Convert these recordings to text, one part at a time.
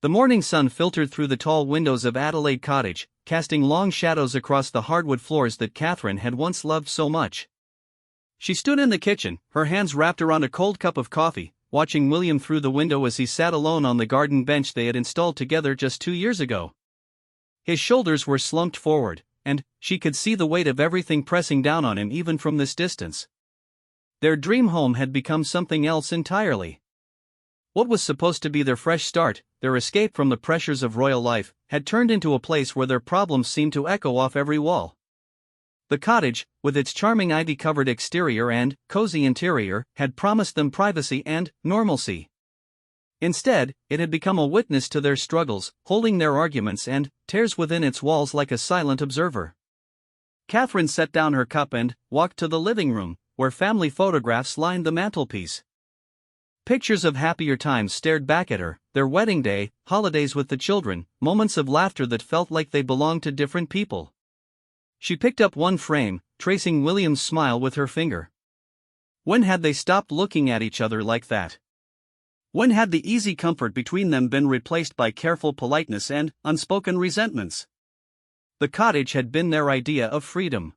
The morning sun filtered through the tall windows of Adelaide Cottage, casting long shadows across the hardwood floors that Catherine had once loved so much. She stood in the kitchen, her hands wrapped around a cold cup of coffee, watching William through the window as he sat alone on the garden bench they had installed together just 2 years ago. His shoulders were slumped forward, and she could see the weight of everything pressing down on him even from this distance. Their dream home had become something else entirely. What was supposed to be their fresh start, their escape from the pressures of royal life, had turned into a place where their problems seemed to echo off every wall. The cottage, with its charming ivy-covered exterior and cozy interior, had promised them privacy and normalcy. Instead, it had become a witness to their struggles, holding their arguments and tears within its walls like a silent observer. Catherine set down her cup and walked to the living room, where family photographs lined the mantelpiece. Pictures of happier times stared back at her, their wedding day, holidays with the children, moments of laughter that felt like they belonged to different people. She picked up one frame, tracing William's smile with her finger. When had they stopped looking at each other like that? When had the easy comfort between them been replaced by careful politeness and unspoken resentments? The cottage had been their idea of freedom.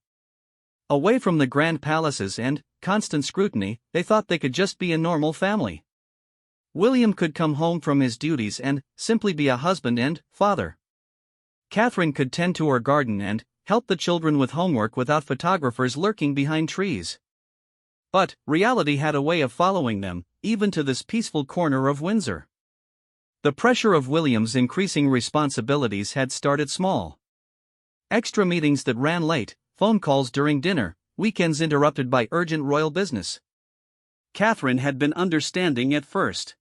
Away from the grand palaces and constant scrutiny, they thought they could just be a normal family. William could come home from his duties and simply be a husband and father. Catherine could tend to her garden and help the children with homework without photographers lurking behind trees. But reality had a way of following them, even to this peaceful corner of Windsor. The pressure of William's increasing responsibilities had started small. Extra meetings that ran late, phone calls during dinner, weekends interrupted by urgent royal business. Catherine had been understanding at first.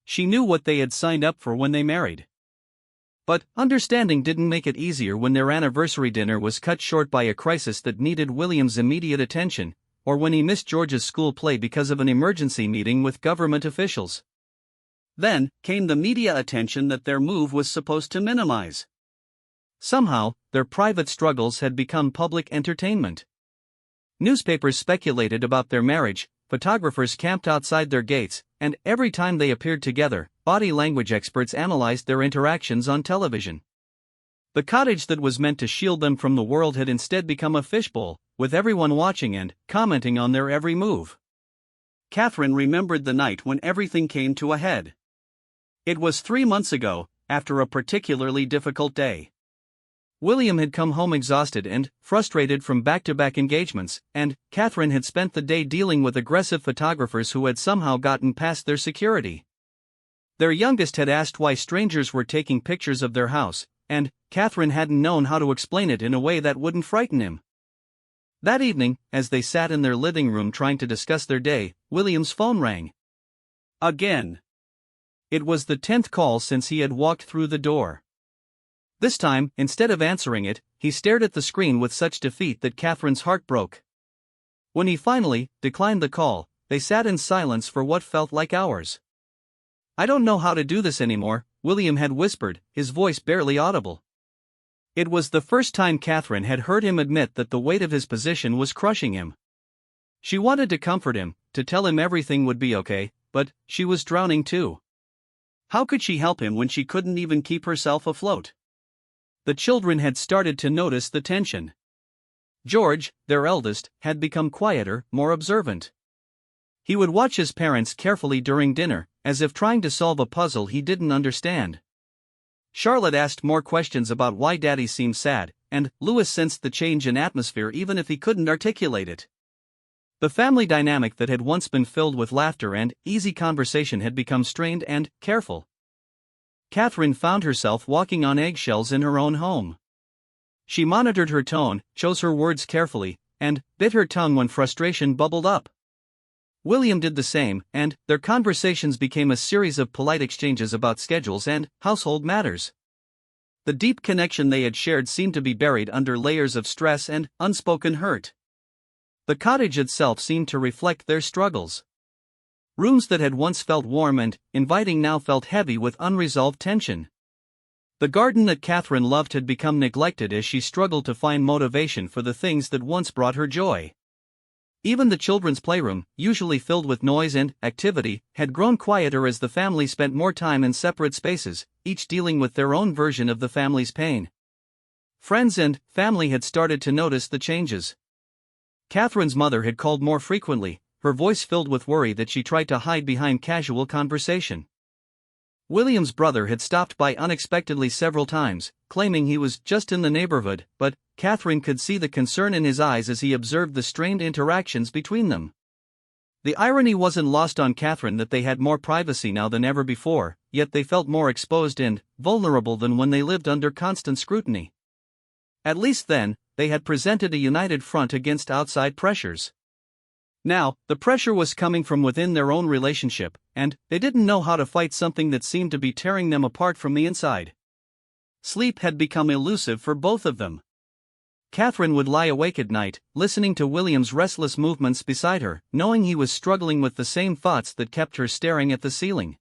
She knew what they had signed up for when they married. But understanding didn't make it easier when their anniversary dinner was cut short by a crisis that needed William's immediate attention, or when he missed George's school play because of an emergency meeting with government officials. Then came the media attention that their move was supposed to minimize. Somehow, their private struggles had become public entertainment. Newspapers speculated about their marriage, photographers camped outside their gates, and every time they appeared together, body language experts analyzed their interactions on television. The cottage that was meant to shield them from the world had instead become a fishbowl, with everyone watching and commenting on their every move. Catherine remembered the night when everything came to a head. It was 3 months ago, after a particularly difficult day. William had come home exhausted and frustrated from back-to-back engagements, and Catherine had spent the day dealing with aggressive photographers who had somehow gotten past their security. Their youngest had asked why strangers were taking pictures of their house, and Catherine hadn't known how to explain it in a way that wouldn't frighten him. That evening, as they sat in their living room trying to discuss their day, William's phone rang. Again. It was the 10th call since he had walked through the door. This time, instead of answering it, he stared at the screen with such defeat that Catherine's heart broke. When he finally declined the call, they sat in silence for what felt like hours. "I don't know how to do this anymore," William had whispered, his voice barely audible. It was the first time Catherine had heard him admit that the weight of his position was crushing him. She wanted to comfort him, to tell him everything would be okay, but she was drowning too. How could she help him when she couldn't even keep herself afloat? The children had started to notice the tension. George, their eldest, had become quieter, more observant. He would watch his parents carefully during dinner, as if trying to solve a puzzle he didn't understand. Charlotte asked more questions about why Daddy seemed sad, and Louis sensed the change in atmosphere even if he couldn't articulate it. The family dynamic that had once been filled with laughter and easy conversation had become strained and careful. Catherine found herself walking on eggshells in her own home. She monitored her tone, chose her words carefully, and bit her tongue when frustration bubbled up. William did the same, and their conversations became a series of polite exchanges about schedules and household matters. The deep connection they had shared seemed to be buried under layers of stress and unspoken hurt. The cottage itself seemed to reflect their struggles. Rooms that had once felt warm and inviting now felt heavy with unresolved tension. The garden that Catherine loved had become neglected as she struggled to find motivation for the things that once brought her joy. Even the children's playroom, usually filled with noise and activity, had grown quieter as the family spent more time in separate spaces, each dealing with their own version of the family's pain. Friends and family had started to notice the changes. Catherine's mother had called more frequently, her voice filled with worry that she tried to hide behind casual conversation. William's brother had stopped by unexpectedly several times, claiming he was just in the neighborhood, but Catherine could see the concern in his eyes as he observed the strained interactions between them. The irony wasn't lost on Catherine that they had more privacy now than ever before, yet they felt more exposed and vulnerable than when they lived under constant scrutiny. At least then, they had presented a united front against outside pressures. Now, the pressure was coming from within their own relationship, and they didn't know how to fight something that seemed to be tearing them apart from the inside. Sleep had become elusive for both of them. Catherine would lie awake at night, listening to William's restless movements beside her, knowing he was struggling with the same thoughts that kept her staring at the ceiling.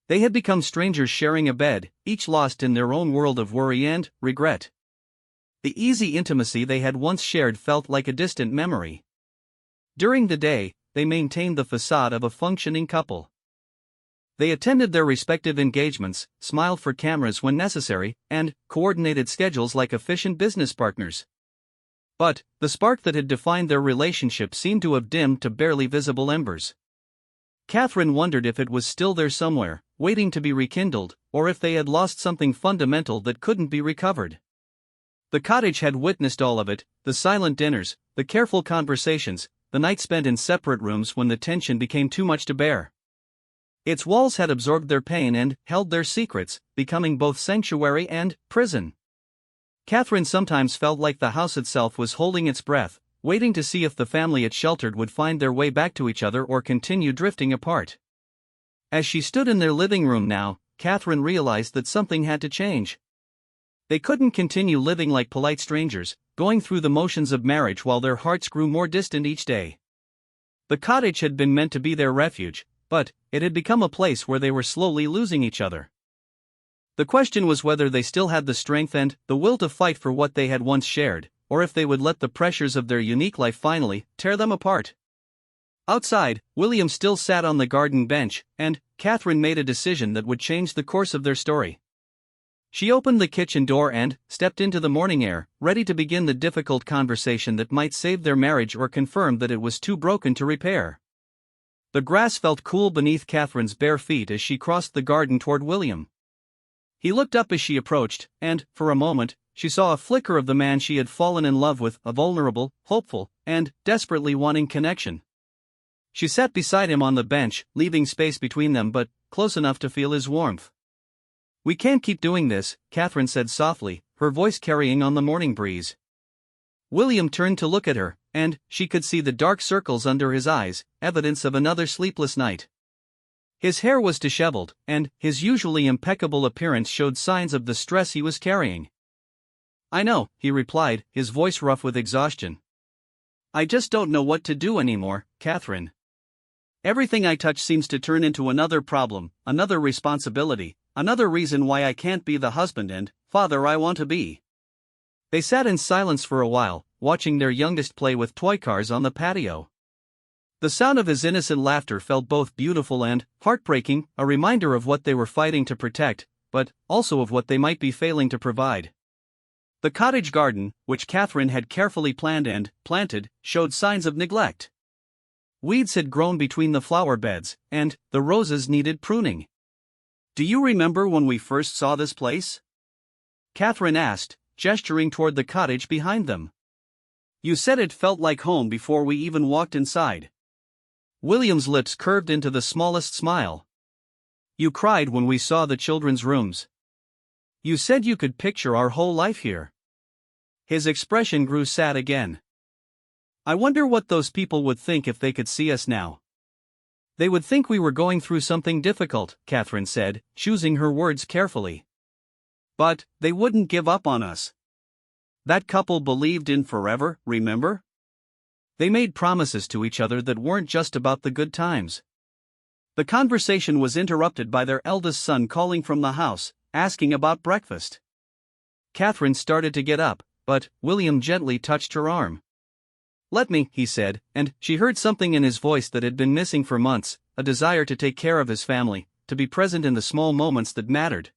They had become strangers sharing a bed, each lost in their own world of worry and regret. The easy intimacy they had once shared felt like a distant memory. During the day, they maintained the facade of a functioning couple. They attended their respective engagements, smiled for cameras when necessary, and coordinated schedules like efficient business partners. But the spark that had defined their relationship seemed to have dimmed to barely visible embers. Catherine wondered if it was still there somewhere, waiting to be rekindled, or if they had lost something fundamental that couldn't be recovered. The cottage had witnessed all of it, the silent dinners, the careful conversations, the nights spent in separate rooms when the tension became too much to bear. Its walls had absorbed their pain and held their secrets, becoming both sanctuary and prison. Catherine sometimes felt like the house itself was holding its breath, waiting to see if the family it sheltered would find their way back to each other or continue drifting apart. As she stood in their living room now, Catherine realized that something had to change. They couldn't continue living like polite strangers, going through the motions of marriage while their hearts grew more distant each day. The cottage had been meant to be their refuge, but it had become a place where they were slowly losing each other. The question was whether they still had the strength and the will to fight for what they had once shared, or if they would let the pressures of their unique life finally tear them apart. Outside, William still sat on the garden bench, and Catherine made a decision that would change the course of their story. She opened the kitchen door and stepped into the morning air, ready to begin the difficult conversation that might save their marriage or confirm that it was too broken to repair. The grass felt cool beneath Catherine's bare feet as she crossed the garden toward William. He looked up as she approached, and, for a moment, she saw a flicker of the man she had fallen in love with, a vulnerable, hopeful, and desperately wanting connection. She sat beside him on the bench, leaving space between them but close enough to feel his warmth. "We can't keep doing this," Catherine said softly, her voice carrying on the morning breeze. William turned to look at her, and she could see the dark circles under his eyes, evidence of another sleepless night. His hair was disheveled, and his usually impeccable appearance showed signs of the stress he was carrying. "I know," he replied, his voice rough with exhaustion. "I just don't know what to do anymore, Catherine. Everything I touch seems to turn into another problem, another responsibility, another reason why I can't be the husband and father I want to be." They sat in silence for a while, watching their youngest play with toy cars on the patio. The sound of his innocent laughter felt both beautiful and heartbreaking, a reminder of what they were fighting to protect, but also of what they might be failing to provide. The cottage garden, which Catherine had carefully planned and planted, showed signs of neglect. Weeds had grown between the flower beds, and the roses needed pruning. "Do you remember when we first saw this place?" Catherine asked, gesturing toward the cottage behind them. "You said it felt like home before we even walked inside." William's lips curved into the smallest smile. "You cried when we saw the children's rooms. You said you could picture our whole life here." His expression grew sad again. "I wonder what those people would think if they could see us now." "They would think we were going through something difficult," Catherine said, choosing her words carefully. "But they wouldn't give up on us. That couple believed in forever, remember? They made promises to each other that weren't just about the good times." The conversation was interrupted by their eldest son calling from the house, asking about breakfast. Catherine started to get up, but William gently touched her arm. "Let me," he said, and she heard something in his voice that had been missing for months, a desire to take care of his family, to be present in the small moments that mattered.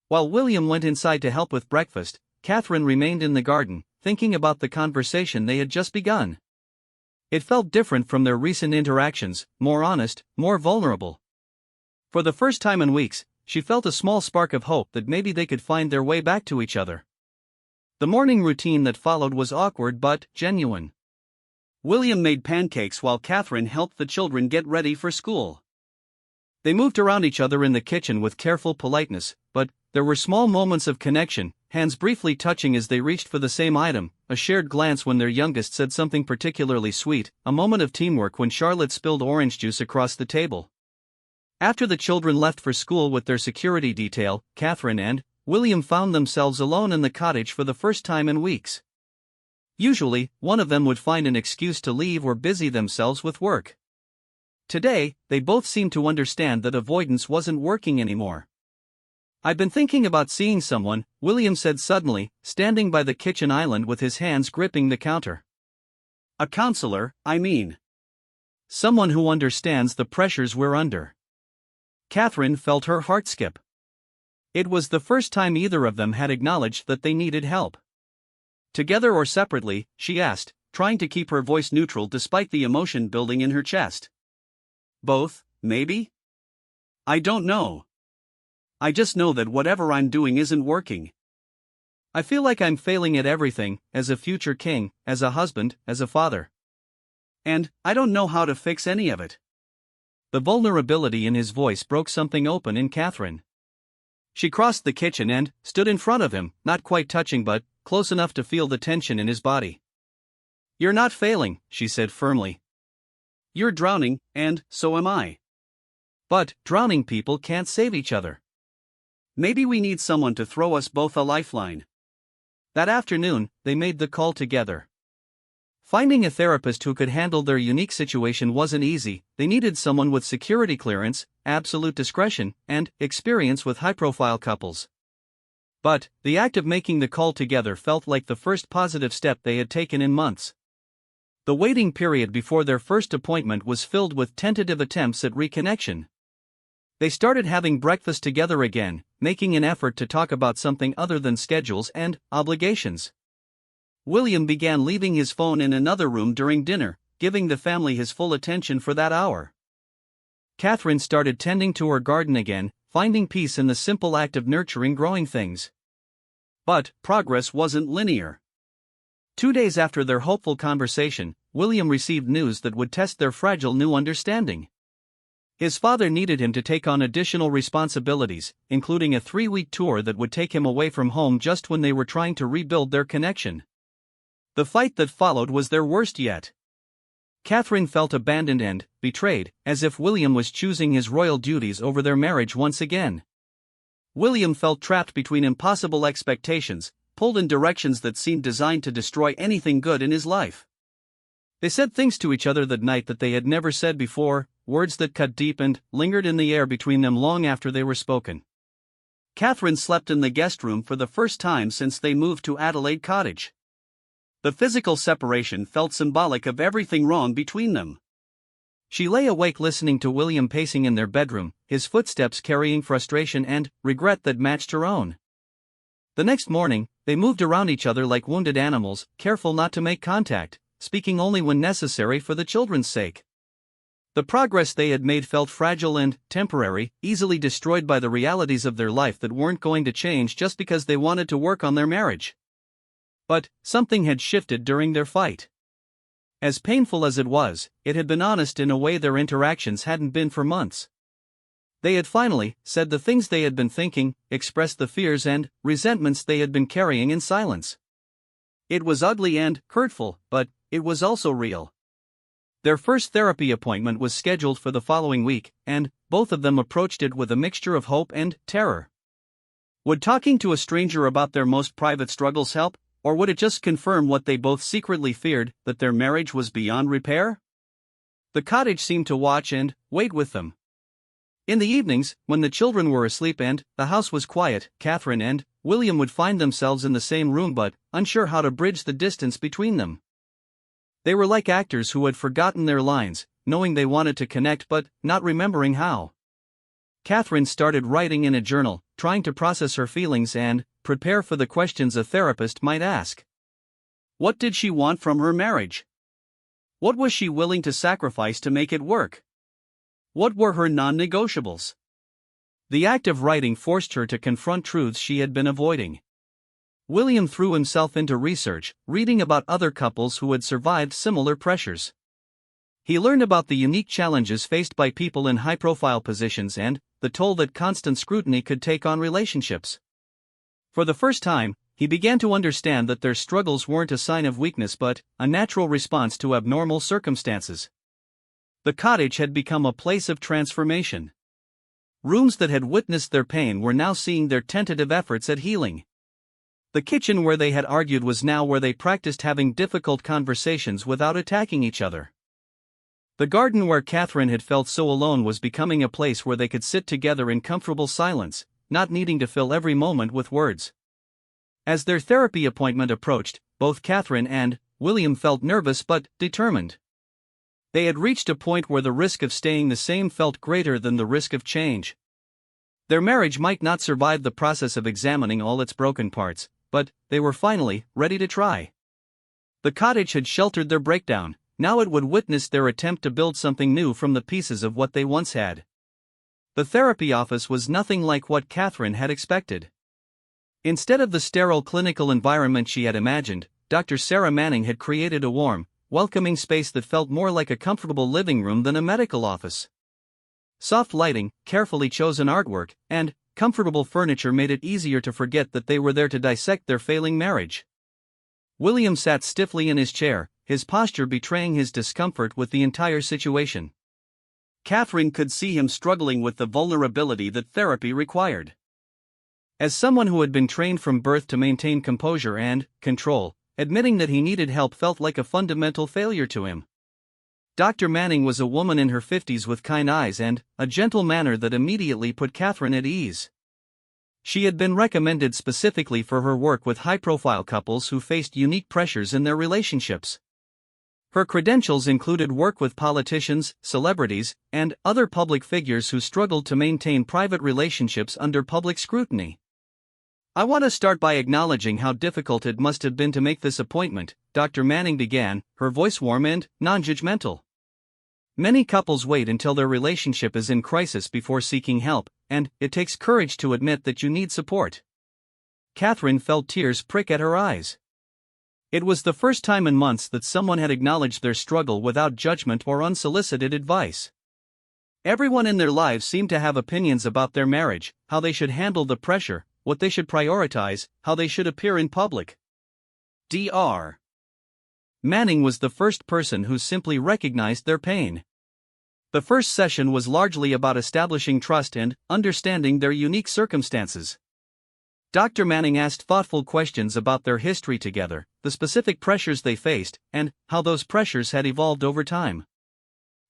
While William went inside to help with breakfast, Catherine remained in the garden, thinking about the conversation they had just begun. It felt different from their recent interactions, more honest, more vulnerable. For the first time in weeks, she felt a small spark of hope that maybe they could find their way back to each other. The morning routine that followed was awkward but genuine. William made pancakes while Catherine helped the children get ready for school. They moved around each other in the kitchen with careful politeness, but there were small moments of connection, hands briefly touching as they reached for the same item, a shared glance when their youngest said something particularly sweet, a moment of teamwork when Charlotte spilled orange juice across the table. After the children left for school with their security detail, Catherine and William found themselves alone in the cottage for the first time in weeks. Usually, one of them would find an excuse to leave or busy themselves with work. Today, they both seemed to understand that avoidance wasn't working anymore. "I've been thinking about seeing someone," William said suddenly, standing by the kitchen island with his hands gripping the counter. "A counselor, I mean. Someone who understands the pressures we're under." Catherine felt her heart skip. It was the first time either of them had acknowledged that they needed help. "Together or separately?" she asked, trying to keep her voice neutral despite the emotion building in her chest. "Both, maybe? I don't know. I just know that whatever I'm doing isn't working. I feel like I'm failing at everything, as a future king, as a husband, as a father. And I don't know how to fix any of it." The vulnerability in his voice broke something open in Catherine. She crossed the kitchen and stood in front of him, not quite touching but close enough to feel the tension in his body. "You're not failing," she said firmly. "You're drowning, and so am I. But drowning people can't save each other. Maybe we need someone to throw us both a lifeline." That afternoon, they made the call together. Finding a therapist who could handle their unique situation wasn't easy. They needed someone with security clearance, absolute discretion, and experience with high-profile couples. But the act of making the call together felt like the first positive step they had taken in months. The waiting period before their first appointment was filled with tentative attempts at reconnection. They started having breakfast together again, making an effort to talk about something other than schedules and obligations. William began leaving his phone in another room during dinner, giving the family his full attention for that hour. Catherine started tending to her garden again, finding peace in the simple act of nurturing growing things. But progress wasn't linear. 2 days after their hopeful conversation, William received news that would test their fragile new understanding. His father needed him to take on additional responsibilities, including a 3-week tour that would take him away from home just when they were trying to rebuild their connection. The fight that followed was their worst yet. Catherine felt abandoned and betrayed, as if William was choosing his royal duties over their marriage once again. William felt trapped between impossible expectations, pulled in directions that seemed designed to destroy anything good in his life. They said things to each other that night that they had never said before, words that cut deep and lingered in the air between them long after they were spoken. Catherine slept in the guest room for the first time since they moved to Adelaide Cottage. The physical separation felt symbolic of everything wrong between them. She lay awake listening to William pacing in their bedroom, his footsteps carrying frustration and regret that matched her own. The next morning, they moved around each other like wounded animals, careful not to make contact, speaking only when necessary for the children's sake. The progress they had made felt fragile and temporary, easily destroyed by the realities of their life that weren't going to change just because they wanted to work on their marriage. But something had shifted during their fight. As painful as it was, it had been honest in a way their interactions hadn't been for months. They had finally said the things they had been thinking, expressed the fears and resentments they had been carrying in silence. It was ugly and hurtful, but it was also real. Their first therapy appointment was scheduled for the following week, and both of them approached it with a mixture of hope and terror. Would talking to a stranger about their most private struggles help, or would it just confirm what they both secretly feared, that their marriage was beyond repair? The cottage seemed to watch and wait with them. In the evenings, when the children were asleep and the house was quiet, Catherine and William would find themselves in the same room but unsure how to bridge the distance between them. They were like actors who had forgotten their lines, knowing they wanted to connect but not remembering how. Catherine started writing in a journal, trying to process her feelings and prepare for the questions a therapist might ask. What did she want from her marriage? What was she willing to sacrifice to make it work? What were her non-negotiables? The act of writing forced her to confront truths she had been avoiding. William threw himself into research, reading about other couples who had survived similar pressures. He learned about the unique challenges faced by people in high-profile positions and the toll that constant scrutiny could take on relationships. For the first time, he began to understand that their struggles weren't a sign of weakness but a natural response to abnormal circumstances. The cottage had become a place of transformation. Rooms that had witnessed their pain were now seeing their tentative efforts at healing. The kitchen where they had argued was now where they practiced having difficult conversations without attacking each other. The garden where Catherine had felt so alone was becoming a place where they could sit together in comfortable silence, not needing to fill every moment with words. As their therapy appointment approached, both Catherine and William felt nervous but determined. They had reached a point where the risk of staying the same felt greater than the risk of change. Their marriage might not survive the process of examining all its broken parts, but they were finally ready to try. The cottage had sheltered their breakdown, now it would witness their attempt to build something new from the pieces of what they once had. The therapy office was nothing like what Catherine had expected. Instead of the sterile clinical environment she had imagined, Dr. Sarah Manning had created a warm, welcoming space that felt more like a comfortable living room than a medical office. Soft lighting, carefully chosen artwork, and comfortable furniture made it easier to forget that they were there to dissect their failing marriage. William sat stiffly in his chair, his posture betraying his discomfort with the entire situation. Catherine could see him struggling with the vulnerability that therapy required. As someone who had been trained from birth to maintain composure and control, admitting that he needed help felt like a fundamental failure to him. Dr. Manning was a woman in her 50s with kind eyes and a gentle manner that immediately put Catherine at ease. She had been recommended specifically for her work with high-profile couples who faced unique pressures in their relationships. Her credentials included work with politicians, celebrities, and other public figures who struggled to maintain private relationships under public scrutiny. "I want to start by acknowledging how difficult it must have been to make this appointment," Dr. Manning began, her voice warm and non-judgmental. "Many couples wait until their relationship is in crisis before seeking help, and it takes courage to admit that you need support." Catherine felt tears prick at her eyes. It was the first time in months that someone had acknowledged their struggle without judgment or unsolicited advice. Everyone in their lives seemed to have opinions about their marriage, how they should handle the pressure, what they should prioritize, how they should appear in public. Dr. Manning was the first person who simply recognized their pain. The first session was largely about establishing trust and understanding their unique circumstances. Dr. Manning asked thoughtful questions about their history together, the specific pressures they faced, and how those pressures had evolved over time.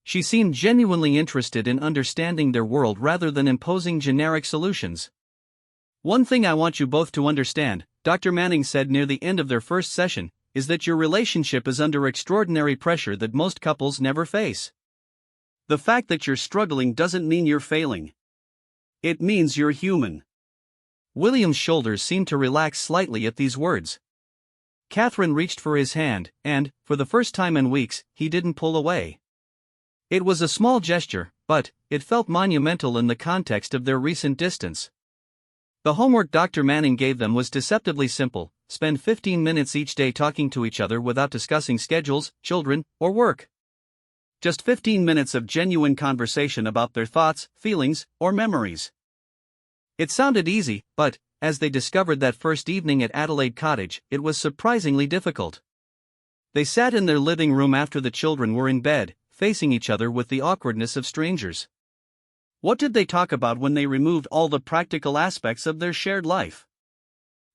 She seemed genuinely interested in understanding their world rather than imposing generic solutions. "One thing I want you both to understand," Dr. Manning said near the end of their first session, "is that your relationship is under extraordinary pressure that most couples never face. The fact that you're struggling doesn't mean you're failing. It means you're human." William's shoulders seemed to relax slightly at these words. Catherine reached for his hand, and, for the first time in weeks, he didn't pull away. It was a small gesture, but it felt monumental in the context of their recent distance. The homework Dr. Manning gave them was deceptively simple: spend 15 minutes each day talking to each other without discussing schedules, children, or work. Just 15 minutes of genuine conversation about their thoughts, feelings, or memories. It sounded easy, but, as they discovered that first evening at Adelaide Cottage, it was surprisingly difficult. They sat in their living room after the children were in bed, facing each other with the awkwardness of strangers. What did they talk about when they removed all the practical aspects of their shared life?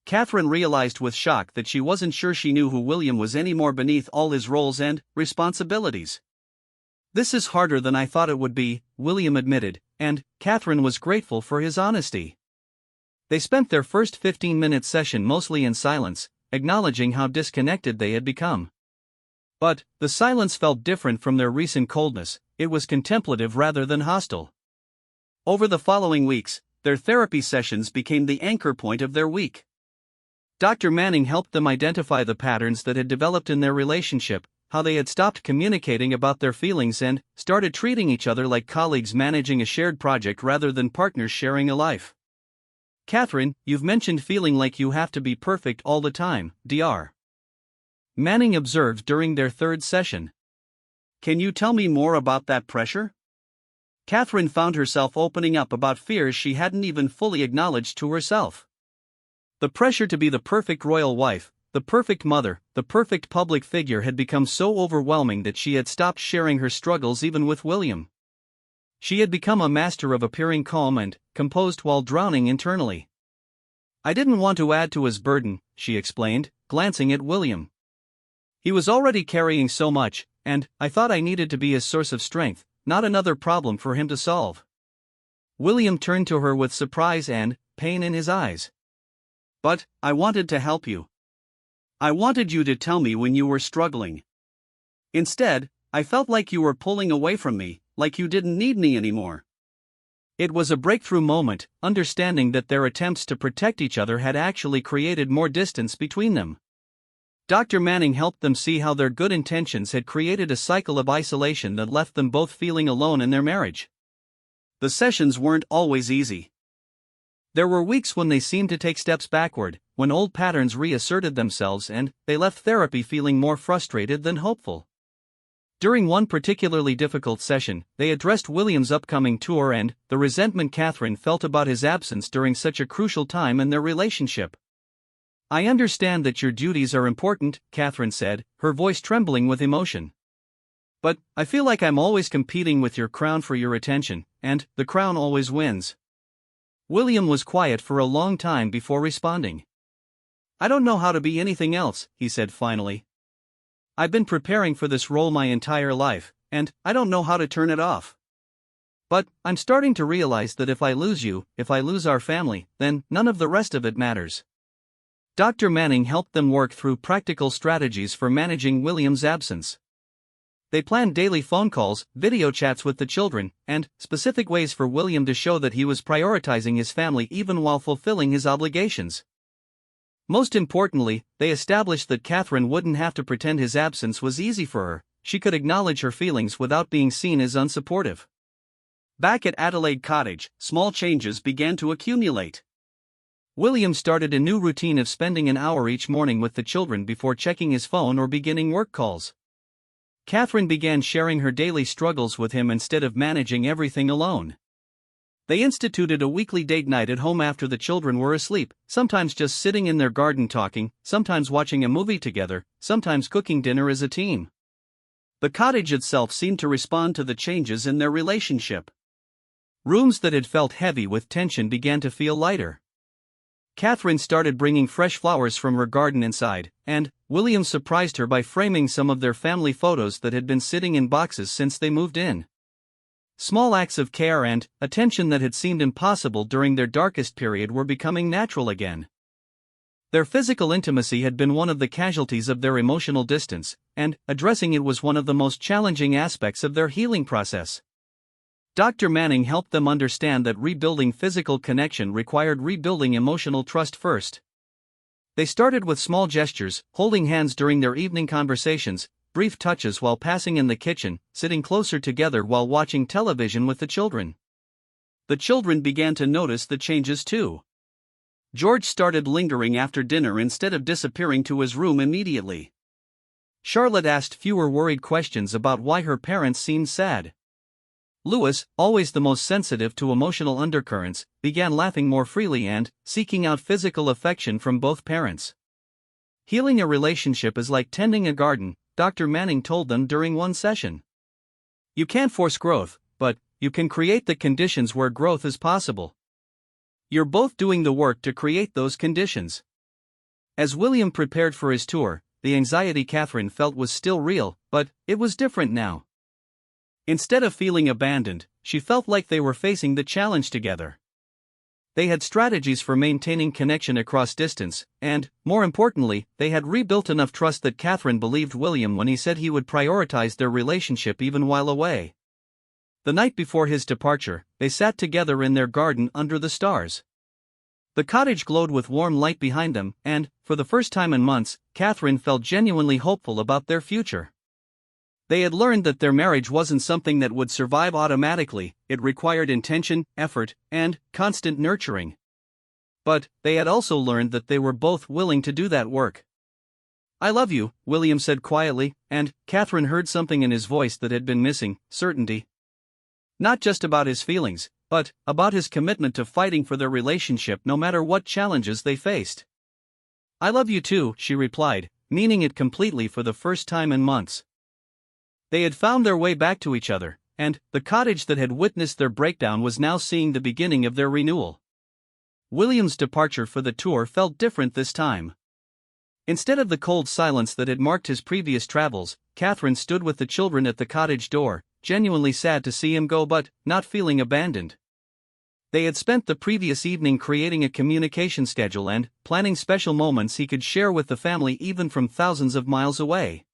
Catherine realized with shock that she wasn't sure she knew who William was anymore beneath all his roles and responsibilities. "This is harder than I thought it would be," William admitted, and Catherine was grateful for his honesty. They spent their first 15-minute session mostly in silence, acknowledging how disconnected they had become. But the silence felt different from their recent coldness. It was contemplative rather than hostile. Over the following weeks, their therapy sessions became the anchor point of their week. Dr. Manning helped them identify the patterns that had developed in their relationship, how they had stopped communicating about their feelings and started treating each other like colleagues managing a shared project rather than partners sharing a life. Catherine, you've mentioned feeling like you have to be perfect all the time, Dr. Manning observed during their third session. Can you tell me more about that pressure? Catherine found herself opening up about fears she hadn't even fully acknowledged to herself. The pressure to be the perfect royal wife, the perfect mother, the perfect public figure had become so overwhelming that she had stopped sharing her struggles even with William. She had become a master of appearing calm and composed while drowning internally. I didn't want to add to his burden, she explained, glancing at William. He was already carrying so much, and I thought I needed to be his source of strength, not another problem for him to solve. William turned to her with surprise and pain in his eyes. But I wanted to help you. I wanted you to tell me when you were struggling. Instead, I felt like you were pulling away from me, like you didn't need me anymore. It was a breakthrough moment, understanding that their attempts to protect each other had actually created more distance between them. Dr. Manning helped them see how their good intentions had created a cycle of isolation that left them both feeling alone in their marriage. The sessions weren't always easy. There were weeks when they seemed to take steps backward, when old patterns reasserted themselves and they left therapy feeling more frustrated than hopeful. During one particularly difficult session, they addressed William's upcoming tour and the resentment Catherine felt about his absence during such a crucial time in their relationship. I understand that your duties are important, Catherine said, her voice trembling with emotion. But I feel like I'm always competing with your crown for your attention, and the crown always wins. William was quiet for a long time before responding. I don't know how to be anything else, he said finally. I've been preparing for this role my entire life, and I don't know how to turn it off. But I'm starting to realize that if I lose you, if I lose our family, then none of the rest of it matters. Dr. Manning helped them work through practical strategies for managing William's absence. They planned daily phone calls, video chats with the children, and specific ways for William to show that he was prioritizing his family even while fulfilling his obligations. Most importantly, they established that Catherine wouldn't have to pretend his absence was easy for her, she could acknowledge her feelings without being seen as unsupportive. Back at Adelaide Cottage, small changes began to accumulate. William started a new routine of spending an hour each morning with the children before checking his phone or beginning work calls. Catherine began sharing her daily struggles with him instead of managing everything alone. They instituted a weekly date night at home after the children were asleep, sometimes just sitting in their garden talking, sometimes watching a movie together, sometimes cooking dinner as a team. The cottage itself seemed to respond to the changes in their relationship. Rooms that had felt heavy with tension began to feel lighter. Catherine started bringing fresh flowers from her garden inside, and William surprised her by framing some of their family photos that had been sitting in boxes since they moved in. Small acts of care and attention that had seemed impossible during their darkest period were becoming natural again. Their physical intimacy had been one of the casualties of their emotional distance, and addressing it was one of the most challenging aspects of their healing process. Dr. Manning helped them understand that rebuilding physical connection required rebuilding emotional trust first. They started with small gestures, holding hands during their evening conversations, brief touches while passing in the kitchen, sitting closer together while watching television with the children. The children began to notice the changes too. George started lingering after dinner instead of disappearing to his room immediately. Charlotte asked fewer worried questions about why her parents seemed sad. Louis, always the most sensitive to emotional undercurrents, began laughing more freely and seeking out physical affection from both parents. Healing a relationship is like tending a garden, Dr. Manning told them during one session. You can't force growth, but you can create the conditions where growth is possible. You're both doing the work to create those conditions. As William prepared for his tour, the anxiety Catherine felt was still real, but it was different now. Instead of feeling abandoned, she felt like they were facing the challenge together. They had strategies for maintaining connection across distance, and, more importantly, they had rebuilt enough trust that Catherine believed William when he said he would prioritize their relationship even while away. The night before his departure, they sat together in their garden under the stars. The cottage glowed with warm light behind them, and, for the first time in months, Catherine felt genuinely hopeful about their future. They had learned that their marriage wasn't something that would survive automatically, it required intention, effort, and constant nurturing. But they had also learned that they were both willing to do that work. "I love you," William said quietly, and Catherine heard something in his voice that had been missing: certainty. Not just about his feelings, but about his commitment to fighting for their relationship no matter what challenges they faced. "I love you too," she replied, meaning it completely for the first time in months. They had found their way back to each other, and the cottage that had witnessed their breakdown was now seeing the beginning of their renewal. William's departure for the tour felt different this time. Instead of the cold silence that had marked his previous travels, Catherine stood with the children at the cottage door, genuinely sad to see him go but not feeling abandoned. They had spent the previous evening creating a communication schedule and planning special moments he could share with the family even from thousands of miles away.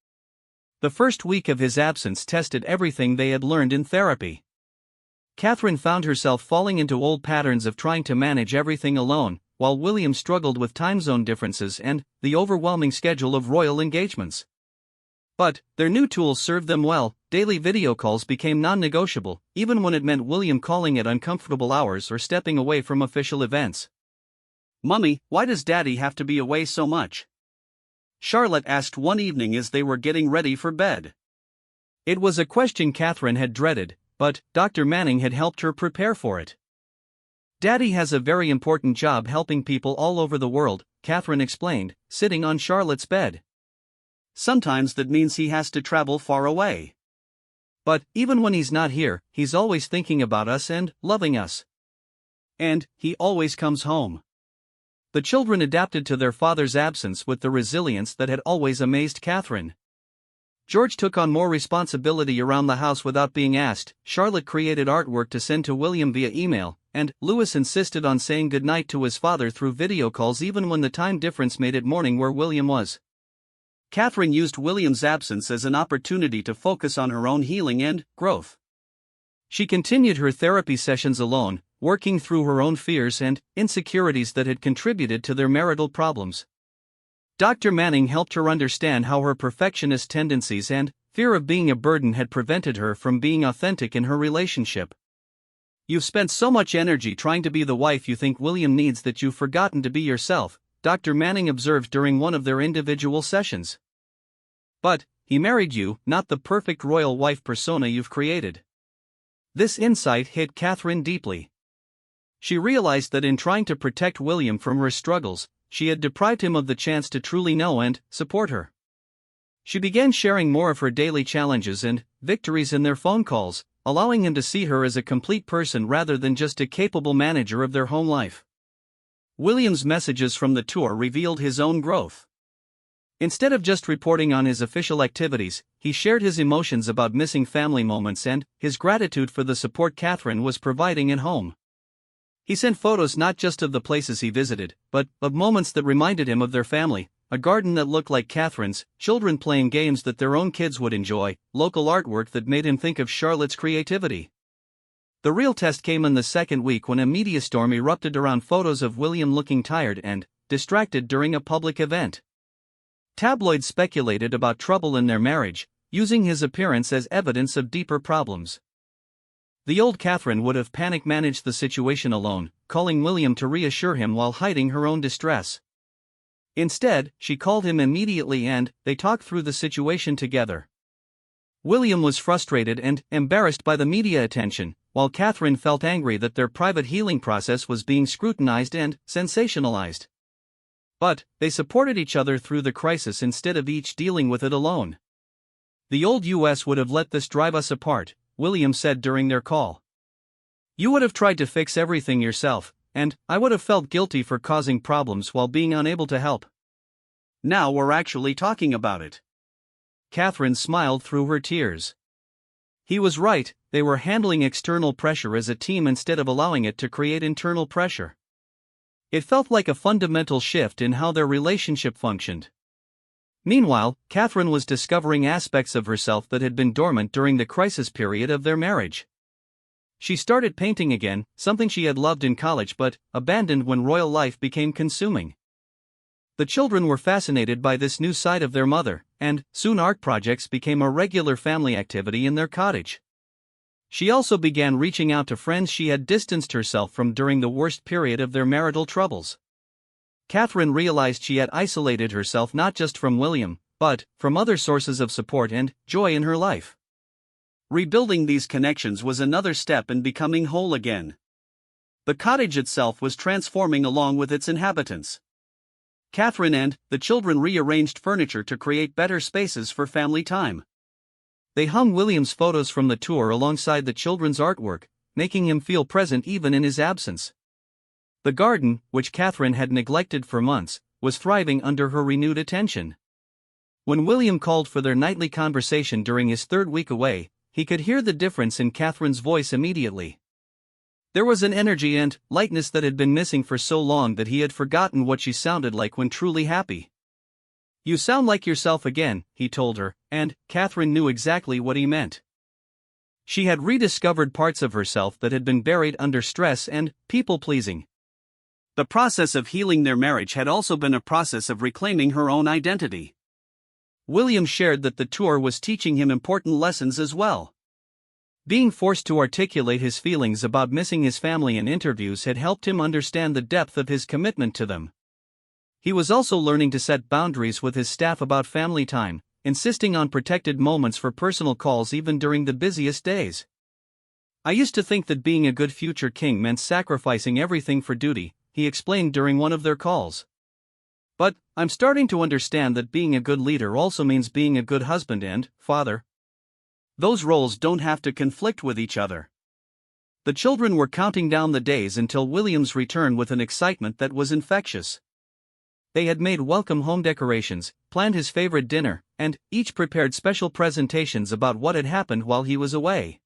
The first week of his absence tested everything they had learned in therapy. Catherine found herself falling into old patterns of trying to manage everything alone, while William struggled with time zone differences and the overwhelming schedule of royal engagements. But their new tools served them well. Daily video calls became non-negotiable, even when it meant William calling at uncomfortable hours or stepping away from official events. "Mummy, why does Daddy have to be away so much?" Charlotte asked one evening as they were getting ready for bed. It was a question Catherine had dreaded, but Dr. Manning had helped her prepare for it. "Daddy has a very important job helping people all over the world," Catherine explained, sitting on Charlotte's bed. "Sometimes that means he has to travel far away. But even when he's not here, he's always thinking about us and loving us. And he always comes home." The children adapted to their father's absence with the resilience that had always amazed Catherine. George took on more responsibility around the house without being asked, Charlotte created artwork to send to William via email, and Louis insisted on saying goodnight to his father through video calls even when the time difference made it morning where William was. Catherine used William's absence as an opportunity to focus on her own healing and growth. She continued her therapy sessions alone, working through her own fears and insecurities that had contributed to their marital problems. Dr. Manning helped her understand how her perfectionist tendencies and fear of being a burden had prevented her from being authentic in her relationship. "You've spent so much energy trying to be the wife you think William needs that you've forgotten to be yourself," Dr. Manning observed during one of their individual sessions. "But he married you, not the perfect royal wife persona you've created." This insight hit Catherine deeply. She realized that in trying to protect William from her struggles, she had deprived him of the chance to truly know and support her. She began sharing more of her daily challenges and victories in their phone calls, allowing him to see her as a complete person rather than just a capable manager of their home life. William's messages from the tour revealed his own growth. Instead of just reporting on his official activities, he shared his emotions about missing family moments and his gratitude for the support Catherine was providing at home. He sent photos not just of the places he visited, but of moments that reminded him of their family, a garden that looked like Catherine's, children playing games that their own kids would enjoy, local artwork that made him think of Charlotte's creativity. The real test came in the second week when a media storm erupted around photos of William looking tired and distracted during a public event. Tabloids speculated about trouble in their marriage, using his appearance as evidence of deeper problems. The old Catherine would have panic managed the situation alone, calling William to reassure him while hiding her own distress. Instead, she called him immediately and they talked through the situation together. William was frustrated and embarrassed by the media attention, while Catherine felt angry that their private healing process was being scrutinized and sensationalized. But they supported each other through the crisis instead of each dealing with it alone. "The old US would have let this drive us apart," William said during their call. "You would have tried to fix everything yourself, and I would have felt guilty for causing problems while being unable to help. Now we're actually talking about it." Catherine smiled through her tears. He was right, they were handling external pressure as a team instead of allowing it to create internal pressure. It felt like a fundamental shift in how their relationship functioned. Meanwhile, Catherine was discovering aspects of herself that had been dormant during the crisis period of their marriage. She started painting again, something she had loved in college but abandoned when royal life became consuming. The children were fascinated by this new side of their mother, and soon art projects became a regular family activity in their cottage. She also began reaching out to friends she had distanced herself from during the worst period of their marital troubles. Catherine realized she had isolated herself not just from William, but from other sources of support and joy in her life. Rebuilding these connections was another step in becoming whole again. The cottage itself was transforming along with its inhabitants. Catherine and the children rearranged furniture to create better spaces for family time. They hung William's photos from the tour alongside the children's artwork, making him feel present even in his absence. The garden, which Catherine had neglected for months, was thriving under her renewed attention. When William called for their nightly conversation during his third week away, he could hear the difference in Catherine's voice immediately. There was an energy and lightness that had been missing for so long that he had forgotten what she sounded like when truly happy. "You sound like yourself again," he told her, and Catherine knew exactly what he meant. She had rediscovered parts of herself that had been buried under stress and people-pleasing. The process of healing their marriage had also been a process of reclaiming her own identity. William shared that the tour was teaching him important lessons as well. Being forced to articulate his feelings about missing his family in interviews had helped him understand the depth of his commitment to them. He was also learning to set boundaries with his staff about family time, insisting on protected moments for personal calls even during the busiest days. "I used to think that being a good future king meant sacrificing everything for duty," he explained during one of their calls. "But I'm starting to understand that being a good leader also means being a good husband and father. Those roles don't have to conflict with each other." The children were counting down the days until William's return with an excitement that was infectious. They had made welcome home decorations, planned his favorite dinner, and each prepared special presentations about what had happened while he was away.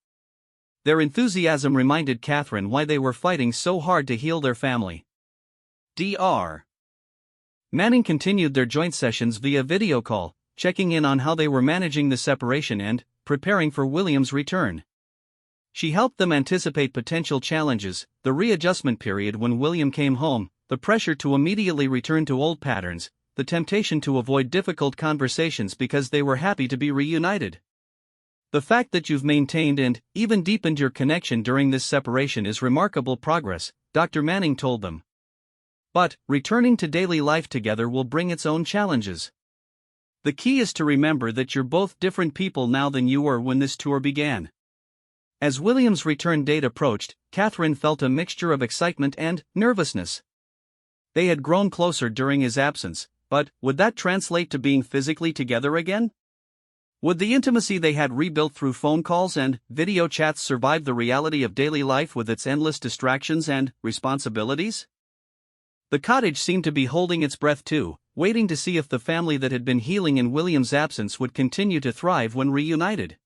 Their enthusiasm reminded Catherine why they were fighting so hard to heal their family. Dr. Manning continued their joint sessions via video call, checking in on how they were managing the separation and preparing for William's return. She helped them anticipate potential challenges, the readjustment period when William came home, the pressure to immediately return to old patterns, the temptation to avoid difficult conversations because they were happy to be reunited. "The fact that you've maintained and even deepened your connection during this separation is remarkable progress," Dr. Manning told them. "But returning to daily life together will bring its own challenges. The key is to remember that you're both different people now than you were when this tour began." As William's return date approached, Catherine felt a mixture of excitement and nervousness. They had grown closer during his absence, but would that translate to being physically together again? Would the intimacy they had rebuilt through phone calls and video chats survive the reality of daily life with its endless distractions and responsibilities? The cottage seemed to be holding its breath too, waiting to see if the family that had been healing in William's absence would continue to thrive when reunited.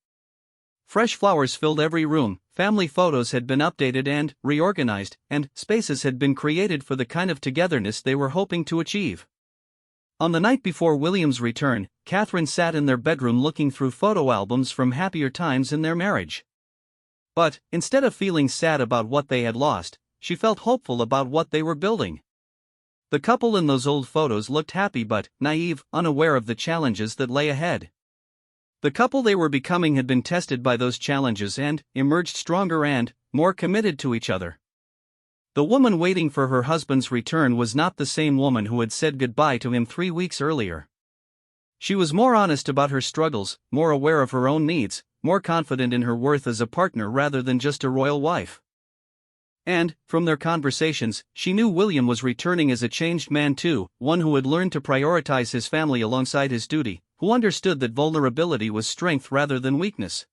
Fresh flowers filled every room, family photos had been updated and reorganized, and spaces had been created for the kind of togetherness they were hoping to achieve. On the night before William's return, Catherine sat in their bedroom looking through photo albums from happier times in their marriage. But, instead of feeling sad about what they had lost, she felt hopeful about what they were building. The couple in those old photos looked happy but naive, unaware of the challenges that lay ahead. The couple they were becoming had been tested by those challenges and emerged stronger and more committed to each other. The woman waiting for her husband's return was not the same woman who had said goodbye to him 3 weeks earlier. She was more honest about her struggles, more aware of her own needs, more confident in her worth as a partner rather than just a royal wife. And, from their conversations, she knew William was returning as a changed man too, one who had learned to prioritize his family alongside his duty, who understood that vulnerability was strength rather than weakness.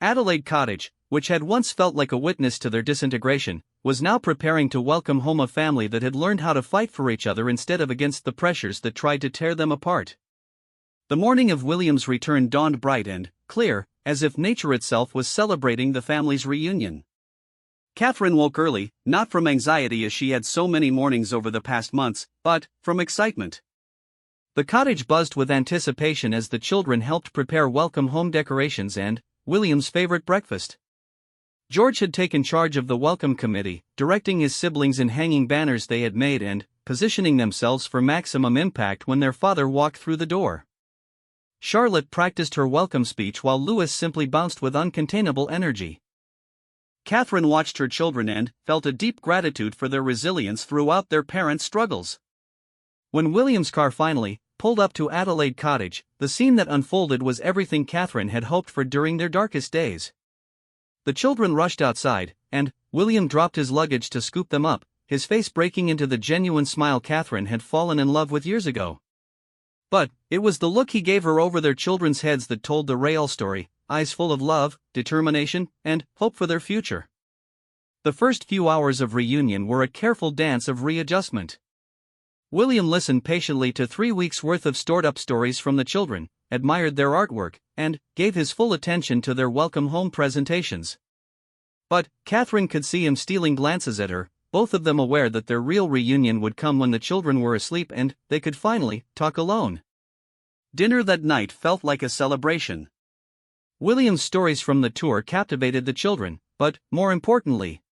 Adelaide Cottage, which had once felt like a witness to their disintegration, was now preparing to welcome home a family that had learned how to fight for each other instead of against the pressures that tried to tear them apart. The morning of William's return dawned bright and clear, as if nature itself was celebrating the family's reunion. Catherine woke early, not from anxiety as she had so many mornings over the past months, but from excitement. The cottage buzzed with anticipation as the children helped prepare welcome home decorations and William's favorite breakfast. George had taken charge of the welcome committee, directing his siblings in hanging banners they had made and positioning themselves for maximum impact when their father walked through the door. Charlotte practiced her welcome speech while Louis simply bounced with uncontainable energy. Catherine watched her children and felt a deep gratitude for their resilience throughout their parents' struggles. When William's car finally pulled up to Adelaide Cottage, the scene that unfolded was everything Catherine had hoped for during their darkest days. The children rushed outside, and William dropped his luggage to scoop them up, his face breaking into the genuine smile Catherine had fallen in love with years ago. But it was the look he gave her over their children's heads that told the real story, eyes full of love, determination, and hope for their future. The first few hours of reunion were a careful dance of readjustment. William listened patiently to 3 weeks' worth of stored-up stories from the children, admired their artwork, and gave his full attention to their welcome home presentations. But Catherine could see him stealing glances at her, both of them aware that their real reunion would come when the children were asleep and they could finally talk alone. Dinner that night felt like a celebration. William's stories from the tour captivated the children, but, more importantly,